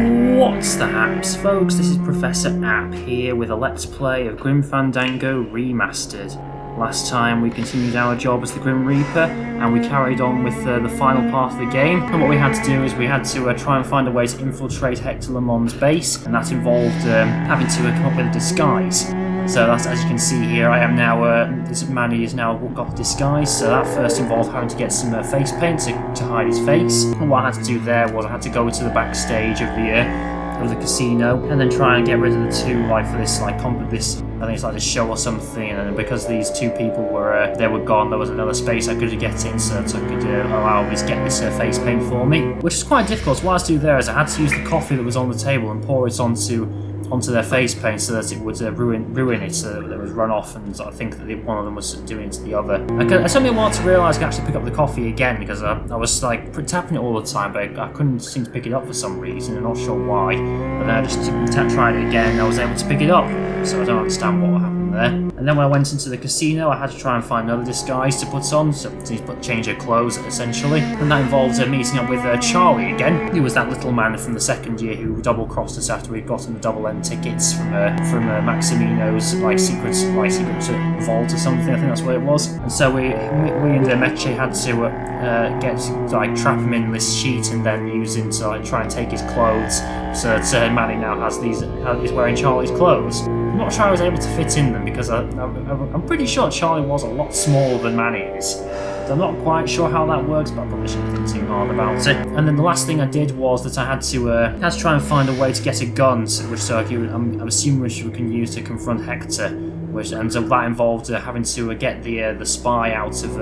What's the haps, folks? This is Professor App here with a Let's Play of Grim Fandango Remastered. Last time we continued our job as the Grim Reaper and we carried on with the final part of the game, and what we had to do is we had to try and find a way to infiltrate Hector Le Mans' base, and that involved having to come up with a disguise. So that's, as you can see here, I am now, this Manny is now got a disguise, so that first involved having to get some face paint to hide his face. And what I had to do there was I had to go to the backstage of the casino and then try and get rid of the two, like for this, like this, I think it's like a show or something, and because these two people were, they were gone, there was another space I could get in so that I could allow me to get this face paint for me, which is quite difficult. So what I had to do there is I had to use the coffee that was on the table and pour it onto their face paint so that it would ruin it, so that it would run off, and I think that one of them was doing it to the other. I took me a while to realise I could actually pick up the coffee again, because I was like tapping it all the time, but I couldn't seem to pick it up for some reason. I'm not sure why, but then I just tried it again and I was able to pick it up, so I don't understand what happened there. And then when I went into the casino, I had to try and find another disguise to put on, so to change her clothes essentially, and that involved meeting up with Charlie again. He was that little man from the second year who double-crossed us after we'd gotten the double-end tickets from Maximino's secret vault or something. I think that's what it was. And so we and Meche had to trap him in this sheet and then use him to try and take his clothes, so that Manny now is wearing Charlie's clothes. I'm not sure I was able to fit in them because I'm pretty sure Charlie was a lot smaller than Manny is. So I'm not quite sure how that works, but I probably shouldn't think too hard about it. And then the last thing I did was that I had to try and find a way to get a gun, I'm assuming which we can use to confront Hector. And so that involved having to get the spy out of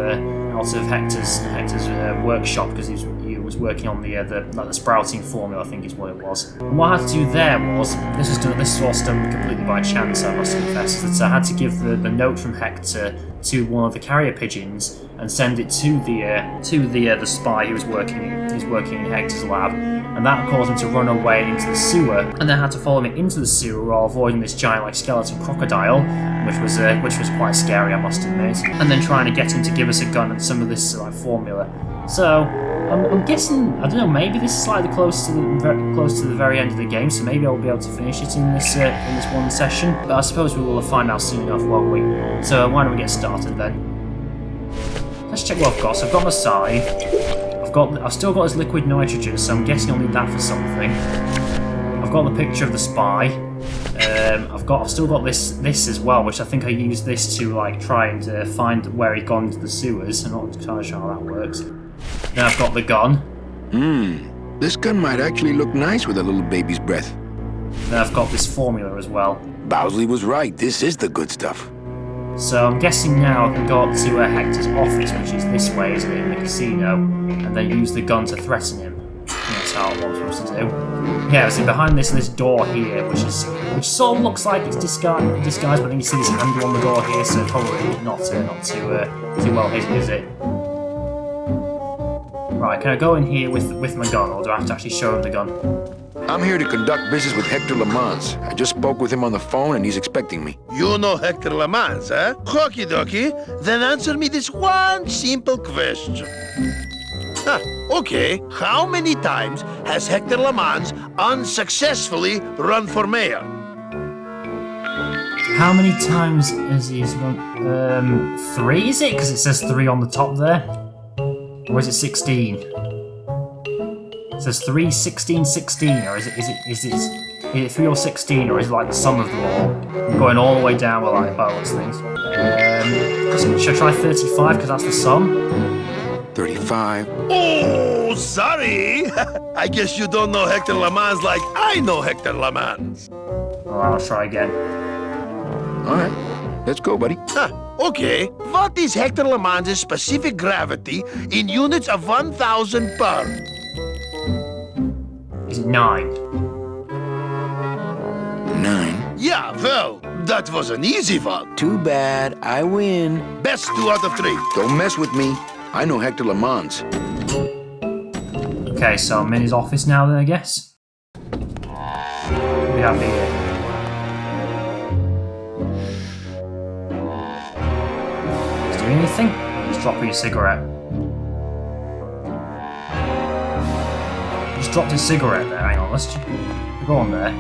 Hector's workshop, because he was working on the sprouting formula, I think is what it was. And what I had to do there was, this was done completely by chance, I must confess, is that I had to give the note from Hector to one of the carrier pigeons and send it to the spy who was working in Hector's lab, and that caused him to run away into the sewer, and then had to follow me into the sewer while avoiding this giant skeleton crocodile, which was quite scary, I must admit, and then trying to get him to give us a gun and some of this formula. So I'm guessing, I don't know, maybe this is slightly close to the very end of the game, so maybe I'll be able to finish it in this one session. But I suppose we will find out soon enough, won't we? So why don't we get started then? Let's check what I've got. So I've got my scythe. I've still got this liquid nitrogen, so I'm guessing I'll need that for something. I've got the picture of the spy. I've still got this as well, which I think I used this to try and find where he'd gone into the sewers. I'm not entirely sure how that works. Then I've got the gun. This gun might actually look nice with a little baby's breath. Then I've got this formula as well. Bowsley was right. This is the good stuff. So I'm guessing now I can go up to Hector's office, which is this way, isn't it, in the casino, and then use the gun to threaten him. I think that's how I'm supposed to do. Yeah, so behind this door here, which sort of looks like it's disguised, but then you see this handle on the door here, so probably not too well hidden, is it? Right, can I go in here with my gun, or do I have to actually show him the gun? I'm here to conduct business with Hector Le Mans. I just spoke with him on the phone and he's expecting me. You know Hector Le Mans, eh? Okie dokie. Then answer me this one simple question. Okay. How many times has Hector Le Mans unsuccessfully run for mayor? How many times has he run? 3, is it? Because it says 3 on the top there. Or is it 16? It says 3, 16, 16, or is it 3 or 16, or is it like the sum of them all? Going all the way down with those things. Should I try 35 because that's the sum? 35. Oh, sorry. I guess you don't know Hector Le Mans like I know Hector Le Mans. Well, I'll try again. All right, let's go, buddy. Okay. What is Hector Le Mans' specific gravity in units of 1,000 per? Is it 9? 9? Yeah, well, that was an easy one. Too bad, I win. Best 2 out of 3. Don't mess with me. I know Hector Le Mans. Okay, so I'm in his office now then, I guess. We have here. Is he doing anything? He's dropping a cigarette. Just dropped his cigarette there. Hang on, let's go on there.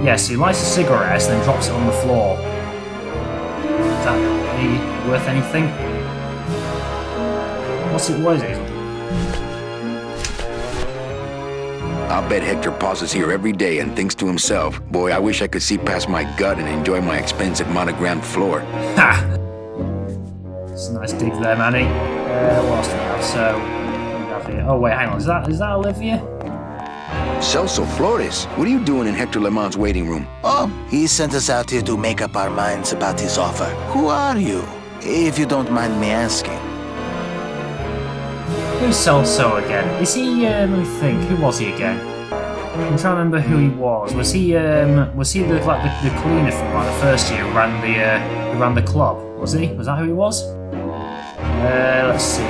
Yes, he lights a cigarette and then drops it on the floor. Is that really worth anything? What is it? I'll bet Hector pauses here every day and thinks to himself, boy, I wish I could see past my gut and enjoy my expensive monogrammed floor. Ha! It's a nice dig there, Manny. What else do we have? So, what do we have here? Oh wait, hang on. Is that Olivia? Celso Flores, what are you doing in Hector Le Mans' waiting room? Oh, he sent us out here to make up our minds about his offer. Who are you, if you don't mind me asking? Who's Celso again? Is he, let me think, who was he again? I'm trying to remember who he was. Was he the cleaner from like the first year who ran the club? Was he? Was that who he was? Let's see.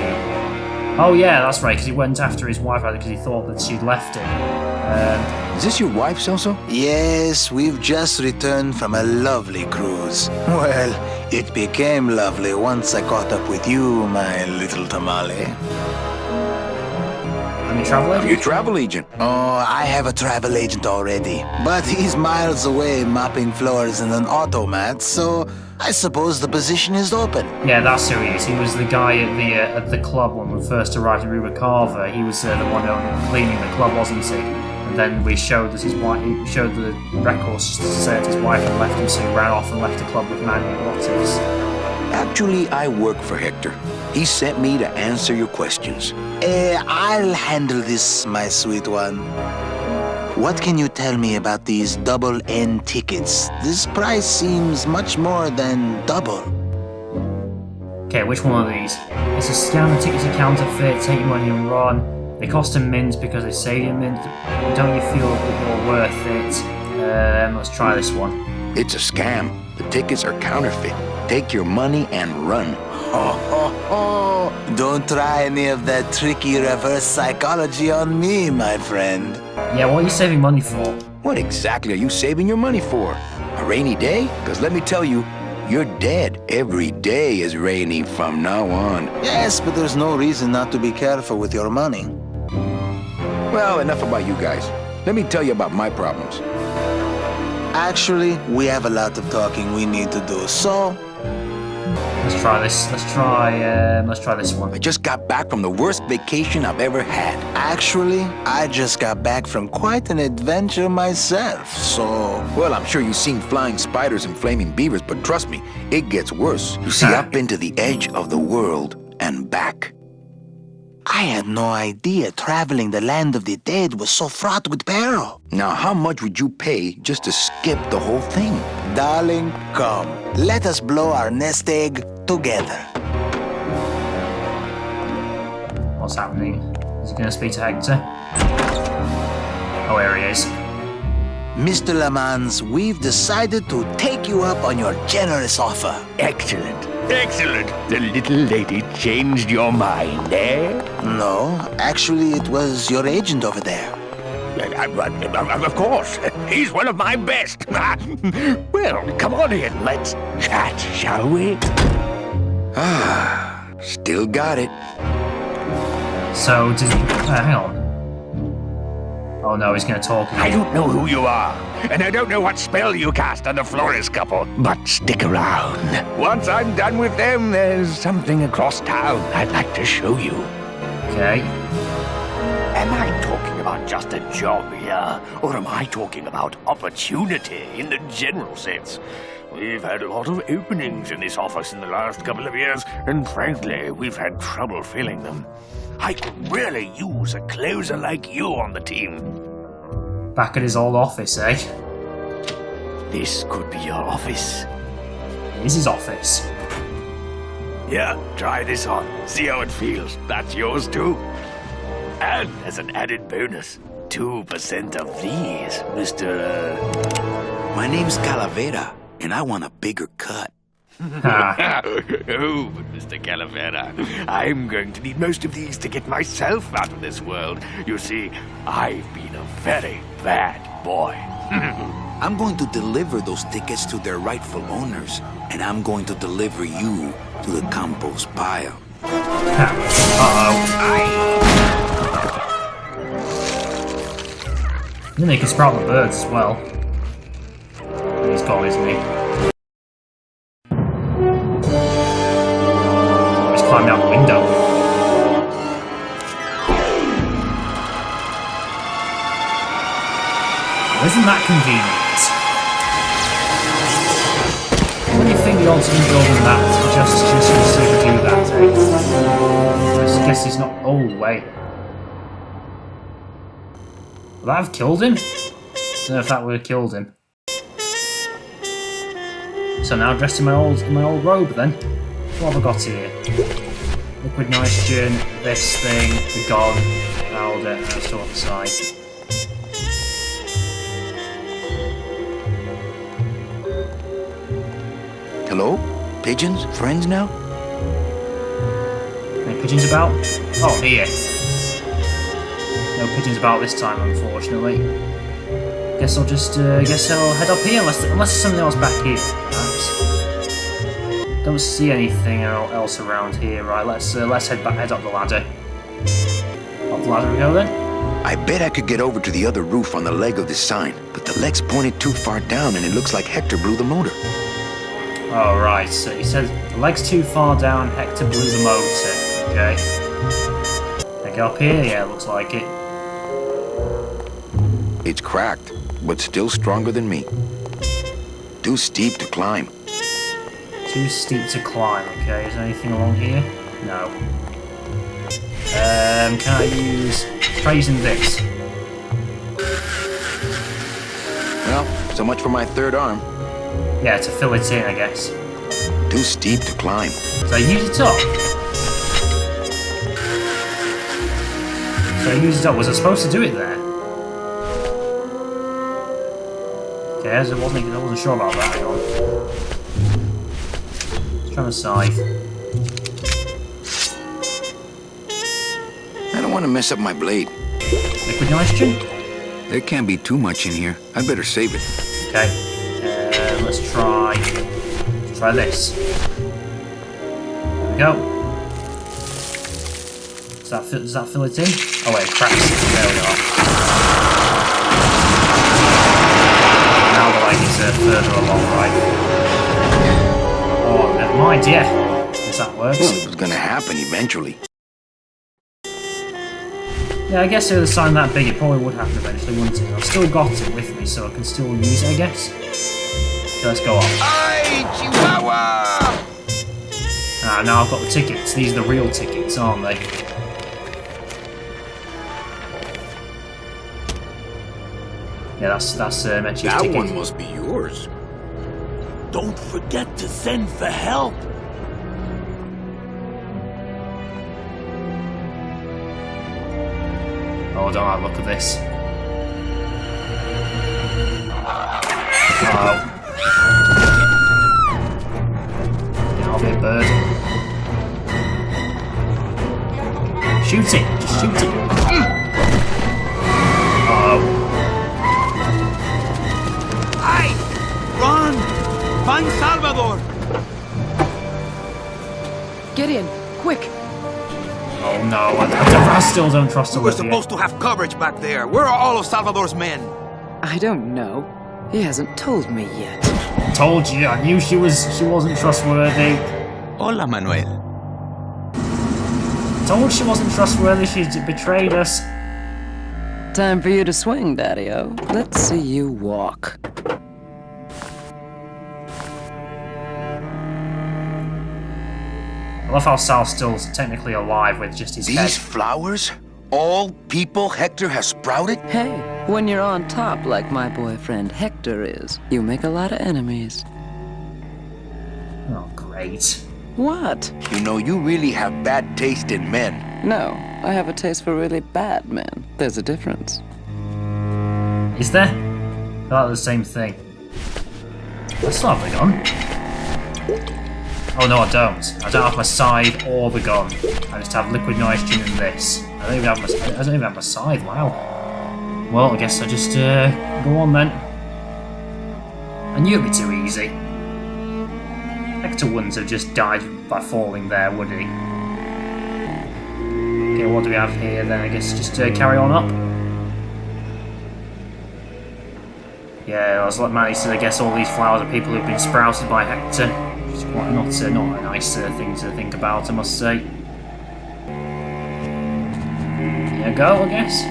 Oh yeah, that's right, because he went after his wife because he thought that she'd left him. Is this your wife, Celso? Yes, we've just returned from a lovely cruise. Well, it became lovely once I caught up with you, my little tamale. Are you travel agent? Are you a travel agent? Oh, I have a travel agent already, but he's miles away mopping floors in an automat, so I suppose the position is open. Yeah, that's who he is. He was the guy at the club when we first arrived in Rubicava. He was the one cleaning the club, wasn't he? And then we showed that his wife. He showed the records to say that his wife had left him, so he ran off and left the club with Manny and Lotus. Actually, I work for Hector. He sent me to answer your questions. I'll handle this, my sweet one. What can you tell me about these double N tickets? This price seems much more than double. Okay, which one are these? It's a scam, the tickets are counterfeit, take your money and run. They cost a mint because they say you mint. Don't you feel that you're worth it? Let's try this one. It's a scam. The tickets are counterfeit. Take your money and run. Don't try any of that tricky reverse psychology on me, my friend. Yeah, what are you saving money for? What exactly are you saving your money for? A rainy day? Because let me tell you, you're dead. Every day is rainy from now on. Yes, but there's no reason not to be careful with your money. Well, enough about you guys. Let me tell you about my problems. Actually, we have a lot of talking we need to do, so... Let's try this. Let's try this one. I just got back from the worst vacation I've ever had. Actually, I just got back from quite an adventure myself, so... Well, I'm sure you've seen flying spiders and flaming beavers, but trust me, it gets worse. You see, I've been to the edge of the world and back. I had no idea traveling the land of the dead was so fraught with peril. Now, how much would you pay just to skip the whole thing? Darling, come. Let us blow our nest egg together. What's happening? Is he going to speak to Hector? Oh, here he is. Mr. Le Mans, we've decided to take you up on your generous offer. Excellent. Excellent. The little lady changed your mind, eh? No, actually, it was your agent over there. Of course. He's one of my best. Well, come on in. Let's chat, shall we? Ah, still got it. So, did he... hang on. Oh no, he's going to talk again. I don't know who you are, and I don't know what spell you cast on the Flores couple, but stick around. Once I'm done with them, there's something across town I'd like to show you. Okay. Am I talking about just a job here, or am I talking about opportunity in the general sense? We've had a lot of openings in this office in the last couple of years, and frankly, we've had trouble filling them. I could really use a closer like you on the team. Back at his old office, eh? This could be your office. It is his office. Yeah, try this on. See how it feels. That's yours too. And as an added bonus, 2% of these, Mr. My name's Calavera, and I want a bigger cut. Oh, but Mr. Calavera, I'm going to need most of these to get myself out of this world. You see, I've been a very bad boy. I'm going to deliver those tickets to their rightful owners, and I'm going to deliver you to the compost pile. And then he can sprout the birds as well. And he's gone, isn't he? He's climbing out the window. Isn't that convenient? What do you think the odds of him building that just to do that, eh? I guess he's not. Oh, wait. Would that have killed him? I don't know if that would have killed him. So now dressed in my old robe then. What have I got here? Liquid nitrogen, this thing, the god, powder, and I'll still on the side. Hello? Pigeons? Friends now? Any pigeons about? Oh, here. No pigeons about this time, unfortunately. Guess I'll just guess I'll head up here unless there's something else back here, perhaps. Don't see anything else around here. Right, let's head up the ladder. Up the ladder we go then. I bet I could get over to the other roof on the leg of this sign, but the leg's pointed too far down and it looks like Hector blew the motor. Oh right, so he said the leg's too far down, Hector blew the motor. Okay. Can I get up here? Yeah, looks like it. It's cracked, but still stronger than me. Too steep to climb. Too steep to climb, okay. Is there anything along here? No. Can I try using this? Well, so much for my third arm. Yeah, to fill it in, I guess. Too steep to climb. So I use it up. So I use it up. Was I supposed to do it there? Okay, I wasn't sure about that. Hang on. Let's try the scythe. I don't want to mess up my blade. Liquid nitrogen? There can't be too much in here. I'd better save it. Okay. Let's try this. There we go. Does that fill it in? Oh wait, it cracks. There we are. Now the leg is further along, right? Oh, never mind. Yeah, guess that works. Well, it was gonna happen eventually. Yeah, I guess if it was a sign that big, it probably would happen eventually, wouldn't it? I've still got it with me, so I can still use it, I guess. Okay, let's go on. Ay, Chihuahua! Ah, now I've got the tickets. These are the real tickets, aren't they? Yeah, that's Mechi's That ticket. one must be yours. Don't forget to send for help. Oh, don't have a look at this. Oh. Yeah, I'll be a bird. Shoot it! Just shoot it! Oh. Ay! Run! Find Salvador! Get in, quick! Oh no, I still don't trust We were Olivia. supposed to have coverage back there. Where are all of Salvador's men? I don't know. He hasn't told me yet. Told you, I knew she wasn't trustworthy. Hola, Manuel. Told she wasn't trustworthy, she betrayed us. Time for you to swing, Daddy-O. Let's see you walk. I love how Sal's still technically alive with just his head. These flowers? All people Hector has sprouted? Hey, when you're on top like my boyfriend Hector is, you make a lot of enemies. Oh, great. What? You know, you really have bad taste in men. No, I have a taste for really bad men. There's a difference. Is there? About the same thing. That's not the gun. Oh no, I don't. I don't have my scythe or the gun. I just have liquid nitrogen and this. I don't even have my scythe. Wow. Well, I guess I just go on then. I knew it'd be too easy. Hector wouldn't have just died by falling there, would he? Okay, what do we have here then? I guess just carry on up. Yeah, I was like managed to guess all these flowers are people who've been sprouted by Hector. It's quite not a nice thing to think about, I must say. There you go, I guess.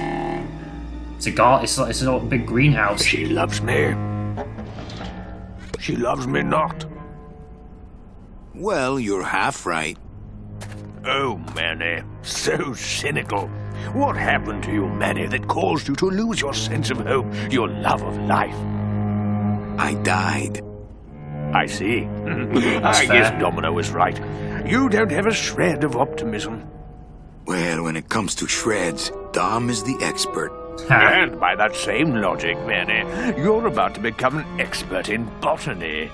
It's a garden. It's a big greenhouse. She loves me. She loves me not. Well, you're half right. Oh, Manny, so cynical. What happened to you, Manny, that caused you to lose your sense of hope, your love of life? I died. I see. I guess Domino was right. You don't have a shred of optimism. Well, when it comes to shreds, Dom is the expert. And by that same logic, Manny, you're about to become an expert in botany.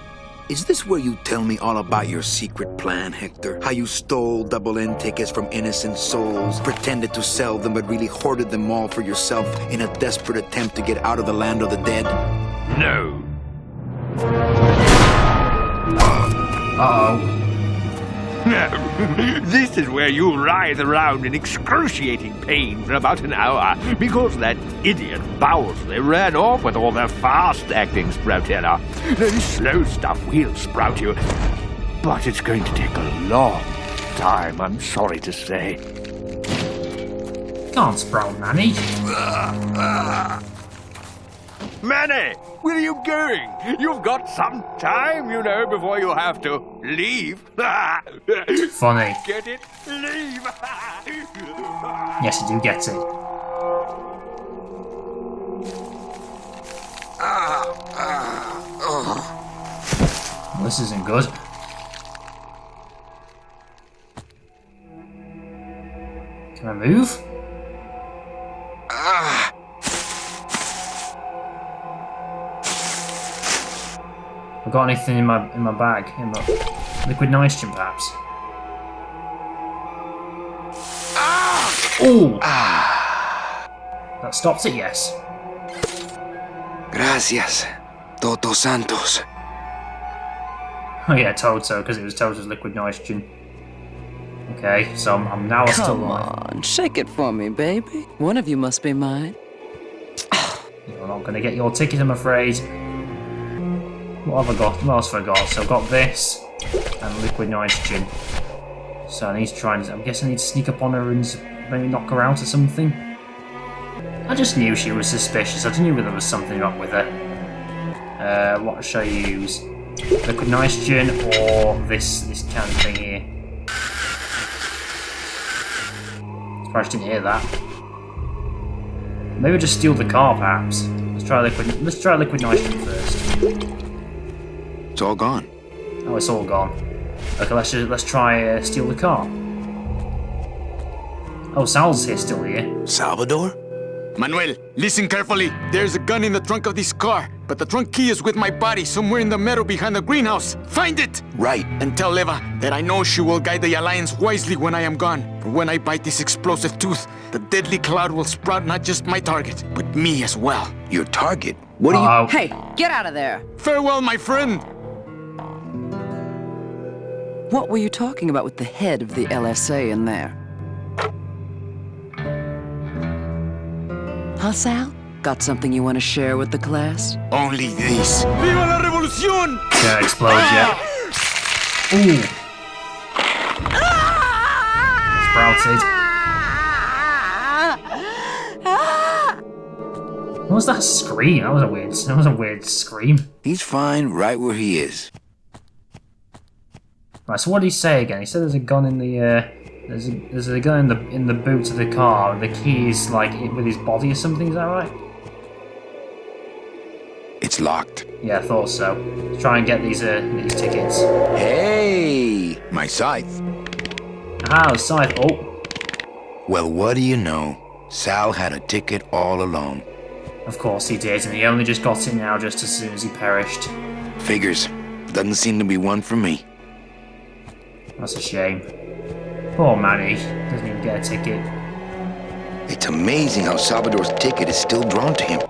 Is this where you tell me all about your secret plan, Hector? How you stole double N tickets from innocent souls, pretended to sell them, but really hoarded them all for yourself in a desperate attempt to get out of the land of the dead? No. Uh-oh. No. This is where you writhe around in excruciating pain for about an hour because that idiot Bowsley ran off with all the fast-acting Sproutella. This slow stuff will sprout you, but it's going to take a long time, I'm sorry to say. Can't sprout, Manny. Manny, where are you going? You've got some time, you know, before you have to leave. Funny. Get it? Leave. Yes, I do get it. Well, this isn't good. Can I move? I've got anything in my bag? In my liquid nitrogen, perhaps? Oh! That stopped it, yes. Gracias, Toto Santos. Oh yeah, Toto, because it was Toto's liquid nitrogen. Okay, so I'm now still Come alive. on, shake it for me, baby. One of you must be mine. You're not going to get your ticket, I'm afraid. What have I got? What else have I got? So I've got this and liquid nitrogen. So I need to try and... I'm guessing I need to sneak up on her and maybe knock her out or something. I just knew she was suspicious. I just knew there was something wrong with her. What should I use? Liquid nitrogen or this can thing here? Surprised I didn't hear that. Maybe just steal the car, perhaps. Let's try liquid nitrogen first. It's all gone. Oh, it's all gone. Okay, let's try steal the car. Oh, Sal's here, still here. Salvador? Manuel, listen carefully. There's a gun in the trunk of this car, but the trunk key is with my body somewhere in the meadow behind the greenhouse. Find it! Right. And tell Eva that I know she will guide the Alliance wisely when I am gone. For when I bite this explosive tooth, the deadly cloud will sprout not just my target, but me as well. Your target? What are you... Uh-oh. Hey, get out of there! Farewell, my friend! What were you talking about with the head of the LSA in there? Huh, Sal? Got something you want to share with the class? Only this. Viva la revolución! Gonna explode yet. Ooh. Sprouted. What was that scream? That was a weird scream. He's fine right where he is. Right, so what did he say again? He said there's a gun in the there's a gun in the boot of the car. The key is like with his body or something, is that right? It's locked. Yeah, I thought so. Let's try and get these tickets. Hey, my scythe. Ah, the scythe. Oh. Well, what do you know? Sal had a ticket all along. Of course he did, and he only just got it now just as soon as he perished. Figures. Doesn't seem to be one for me. That's a shame. Poor Manny. Doesn't even get a ticket. It's amazing how Salvador's ticket is still drawn to him.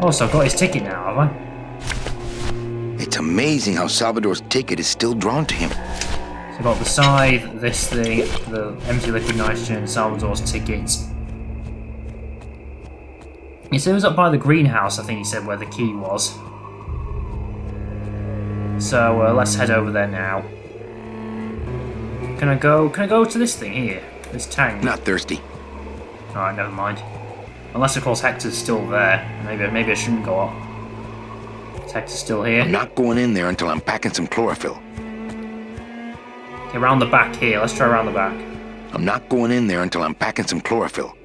Oh, so I've got his ticket now, have I? It's amazing how Salvador's ticket is still drawn to him. So I've got the scythe, this thing, the empty liquid nitrogen, Salvador's ticket. He said it was up by the greenhouse, I think he said, where the key was. So let's head over there now. Can I go to this thing here? This tank? Not thirsty. Alright, never mind. Unless of course Hector's still there. Maybe I shouldn't go up. Is Hector still here? I'm not going in there until I'm packing some chlorophyll. Okay, around the back here. Let's try around the back. I'm not going in there until I'm packing some chlorophyll.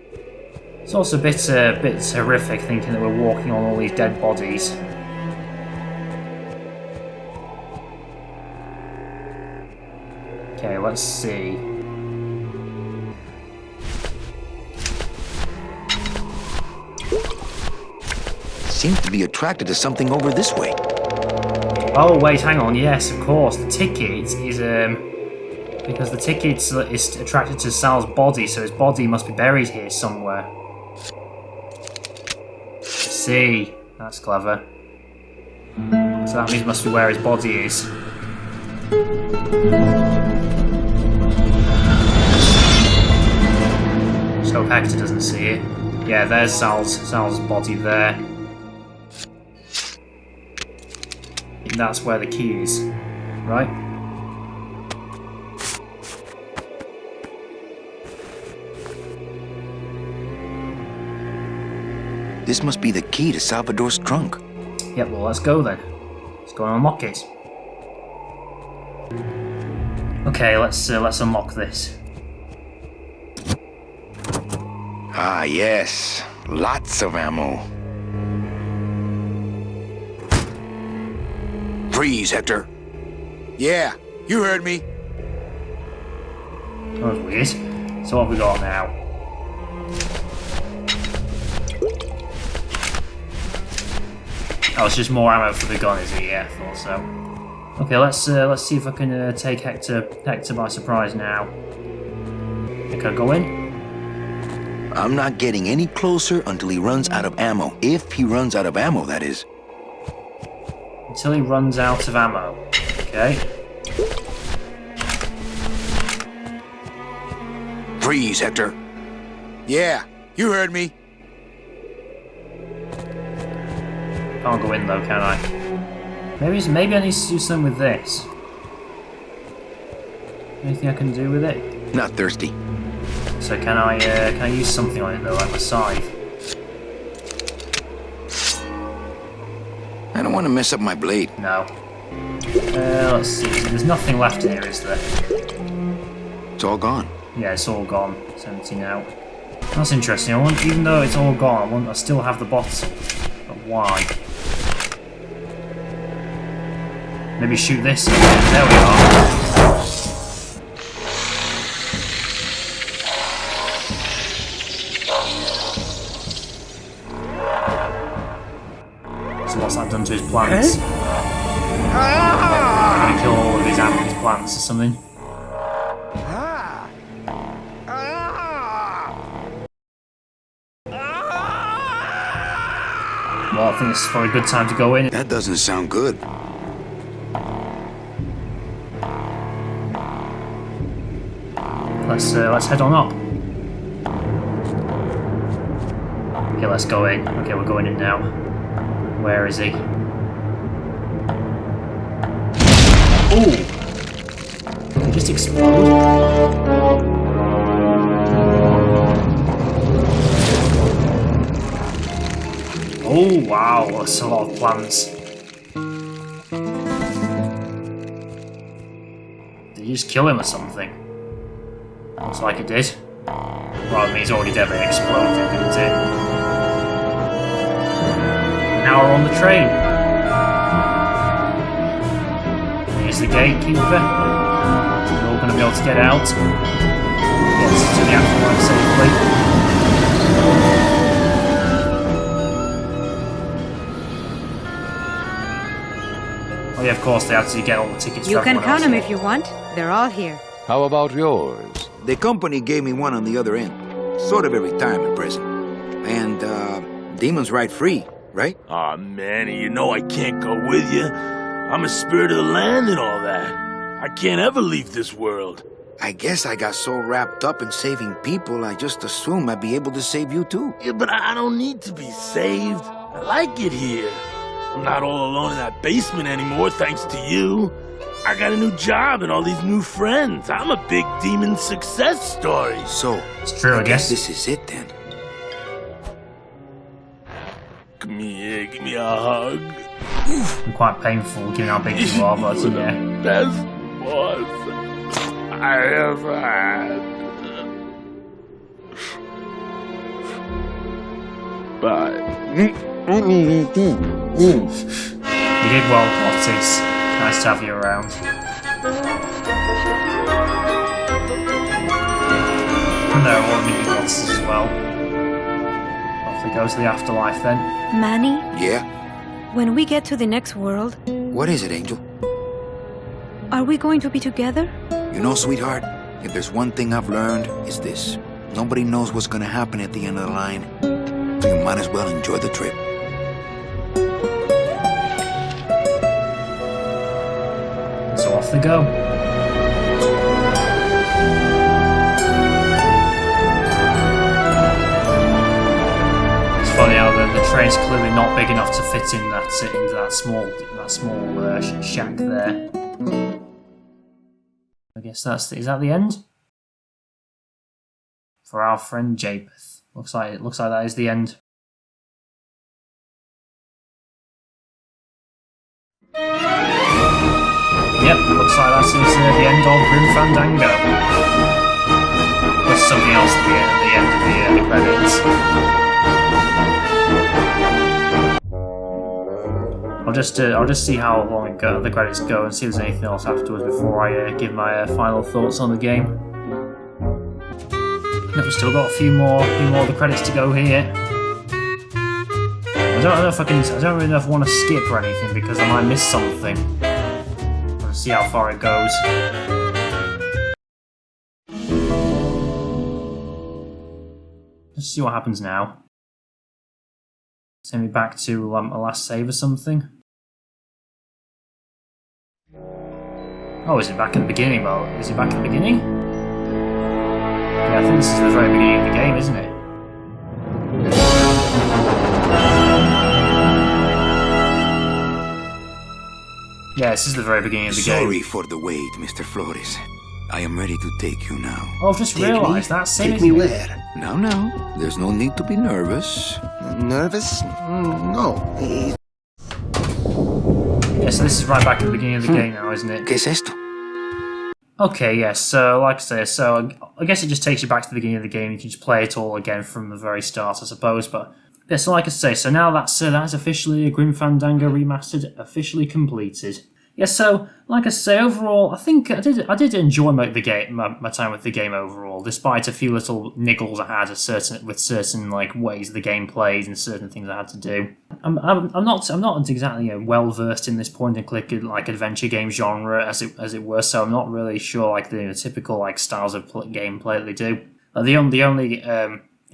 It's also a bit horrific thinking that we're walking on all these dead bodies. Okay, let's see. Seems to be attracted to something over this way. Oh wait, hang on. Yes, of course. The ticket is because the ticket is attracted to Sal's body, so his body must be buried here somewhere. I see, that's clever. So that means it must be where his body is. Just hope Hector doesn't see it. Yeah, there's Sal's body there. And that's where the key is, right? This must be the key to Salvador's trunk. Yep, well, let's go then. Let's go and unlock it. Okay, let's unlock this. Ah, yes. Lots of ammo. Freeze, Hector. Yeah, you heard me. That was weird. So what have we got now? Oh, it's just more ammo for the gun, is it? Yeah, I thought so. Okay, let's see if I can take Hector by surprise now. Can I go in? I'm not getting any closer until he runs out of ammo. If he runs out of ammo, that is. Until he runs out of ammo. Okay. Freeze, Hector. Yeah, you heard me. Can't go in though, can I? Maybe I need to do something with this. Anything I can do with it? Not thirsty. So can I use something on it though, like my scythe? I don't want to mess up my blade. No. Let's see. There's nothing left here, is there? It's all gone. Yeah, it's all gone. It's empty now. That's interesting. Even though it's all gone, I still have the bottle. But why? Maybe shoot this again. There we are. So what's that done to his plants? I'm gonna kill all of his plants or something. Well, I think this is probably a good time to go in. That doesn't sound good. Let's head on up. Okay, let's go in. Okay, we're going in now. Where is he? Ooh! Did he just explode? Oh wow, that's a lot of plants. Did you just kill him or something? Looks like it did. Well, I mean, he's already dead, but it exploded, didn't it? Now we're on the train. Here's the gatekeeper. We're all going to be able to get out. Get to the afterlife safely. Oh yeah, of course, they have to get all the tickets You for can everyone count else. them if you want. They're all here. How about yours? The company gave me one on the other end. Sort of a retirement present. And, demons ride free, right? Aw, Manny, you know I can't go with you. I'm a spirit of the land and all that. I can't ever leave this world. I guess I got so wrapped up in saving people, I just assumed I'd be able to save you too. Yeah, but I don't need to be saved. I like it here. I'm not all alone in that basement anymore, thanks to you. I got a new job and all these new friends. I'm a big demon success story. So, It's true, I guess. this is it then. Come here, give me a hug. And quite painful given how big you are, but yeah. Best boss I ever had. Bye. You did well, Otis. Nice to have you around. And there are all mini bosses as well. Off we go to the afterlife then. Manny, Yeah? when we get to the next world, What is it, Angel? are we going to be together? You know, sweetheart, if there's one thing I've learned, it's this. Nobody knows what's gonna happen at the end of the line. So you might as well enjoy the trip. So off they go. It's funny how the train's clearly not big enough to fit in into that small shack there. I guess is that the end for our friend Japeth. Looks like that is the end. Yep, looks like that is the end of Grim Fandango. There's something else at the end of the credits. I'll just see how long the credits go and see if there's anything else afterwards before I give my final thoughts on the game. We've still got a few more of the credits to go here. I don't really know if I want to skip or anything because I might miss something. Let's see how far it goes. Let's see what happens now. Send me back to a last save or something. Oh, is it back at the beginning? Well, is it back at the beginning? Yeah, I think this is the very beginning of the game, isn't it? Yeah, this is the very beginning of the game. Sorry for the wait, Mr. Flores. I am ready to take you now. Oh, I've just realised that. Take me where? Now, there's no need to be nervous. Nervous? No. Yeah, so this is right back at the beginning of the game now, isn't it? ¿Qué es esto? Okay, yes, so like I say, I guess it just takes you back to the beginning of the game. You can just play it all again from the very start, I suppose, but yeah, so like I say, so now that's officially a Grim Fandango Remastered, officially completed. Yeah, so like I say, overall, I think I did enjoy my time with the game overall, despite a few little niggles I had with certain like ways the game played and certain things I had to do. I'm not exactly well versed in this point and click like adventure game genre as it were, so I'm not really sure like the typical like styles of gameplay that they do.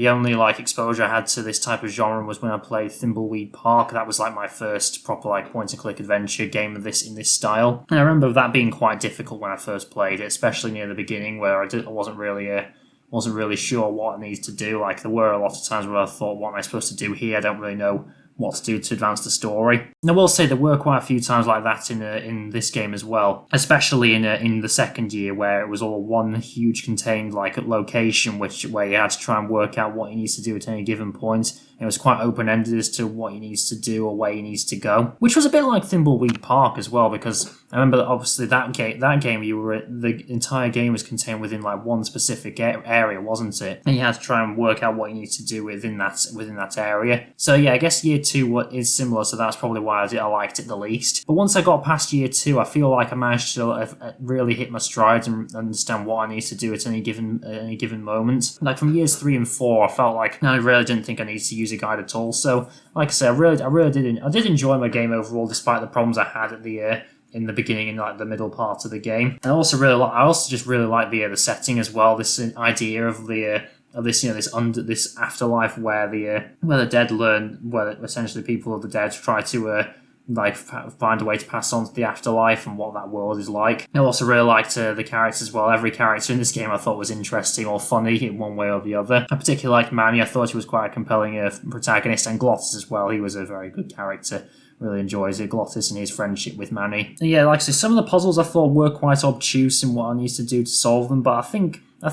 The only like exposure I had to this type of genre was when I played Thimbleweed Park. That was like my first proper like point-and-click adventure game in this style. And I remember that being quite difficult when I first played it, especially near the beginning where I wasn't really sure what I needed to do. Like there were a lot of times where I thought, what am I supposed to do here? I don't really know what to do to advance the story. And I will say there were quite a few times like that in this game as well, especially in the second year where it was all one huge contained like location where you had to try and work out what you need to do at any given point. It was quite open-ended as to what he needs to do or where he needs to go, which was a bit like Thimbleweed Park as well, because I remember that obviously that game the entire game was contained within like one specific area, wasn't it? And you had to try and work out what you need to do within that area. So yeah, I guess year 2 is similar, so that's probably why I liked it the least. But once I got past year 2, I feel like I managed to really hit my strides and understand what I need to do at any given moment. Like from years 3 and 4, I felt like I really didn't think I needed to use a guide at all. So like I said, I did enjoy my game overall, despite the problems I had at in the beginning and like the middle part of the game. And I also just really like the setting as well. This idea of this afterlife where the dead learn, where essentially people of the dead try to find a way to pass on to the afterlife and what that world is like. I also really liked the characters as well. Every character in this game I thought was interesting or funny in one way or the other. I particularly liked Manny. I thought he was quite a compelling protagonist, and Glottis as well. He was a very good character. Really enjoys Glottis and his friendship with Manny. And yeah, like I said, some of the puzzles I thought were quite obtuse in what I need to do to solve them, but I don't know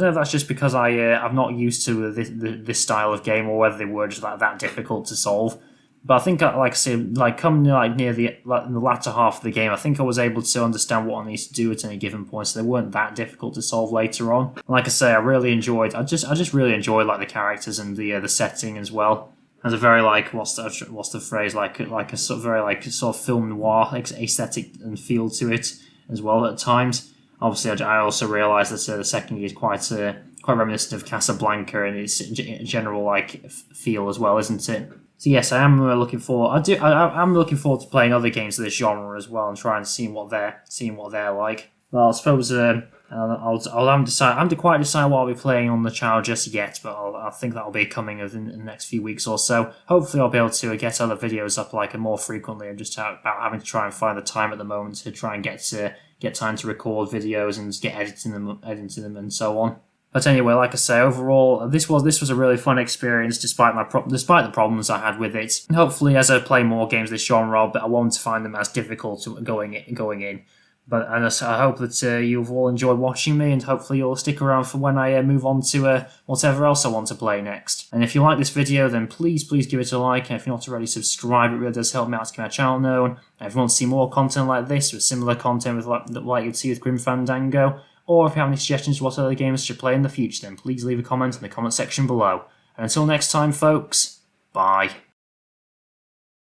if that's just because I'm not used to this style of game, or whether they were just that difficult to solve. But I think, like I said, coming near the latter half of the game, I think I was able to understand what I need to do at any given point, so they weren't that difficult to solve later on. And like I say, I just really enjoyed the characters and the setting as well. There's a very what's the phrase, like a sort of very sort of film noir aesthetic and feel to it as well at times. Obviously, I also realised that the setting is quite reminiscent of Casablanca in its general feel as well, isn't it? So yes, I am looking forward. I'm looking forward to playing other games of this genre as well and trying to see what they're like. Well, I suppose I'll have to quite decide what I'll be playing on the channel just yet, but I think that'll be coming in the next few weeks or so. Hopefully, I'll be able to get other videos up more frequently, and just about having to try and find the time at the moment to try and get time to record videos and get editing them and so on. But anyway, like I say, overall, this was a really fun experience despite the problems I had with it. And hopefully, as I play more games of this genre, I won't find them as difficult going in. But I hope that you've all enjoyed watching me, and hopefully you'll stick around for when I move on to whatever else I want to play next. And if you like this video, then please give it a like, and if you're not already, subscribe. It really does help me out to get my channel known. And if you want to see more content like this, with similar content like you'd see with Grim Fandango, or if you have any suggestions for what other games I should play in the future, then please leave a comment in the comment section below. And until next time, folks, bye.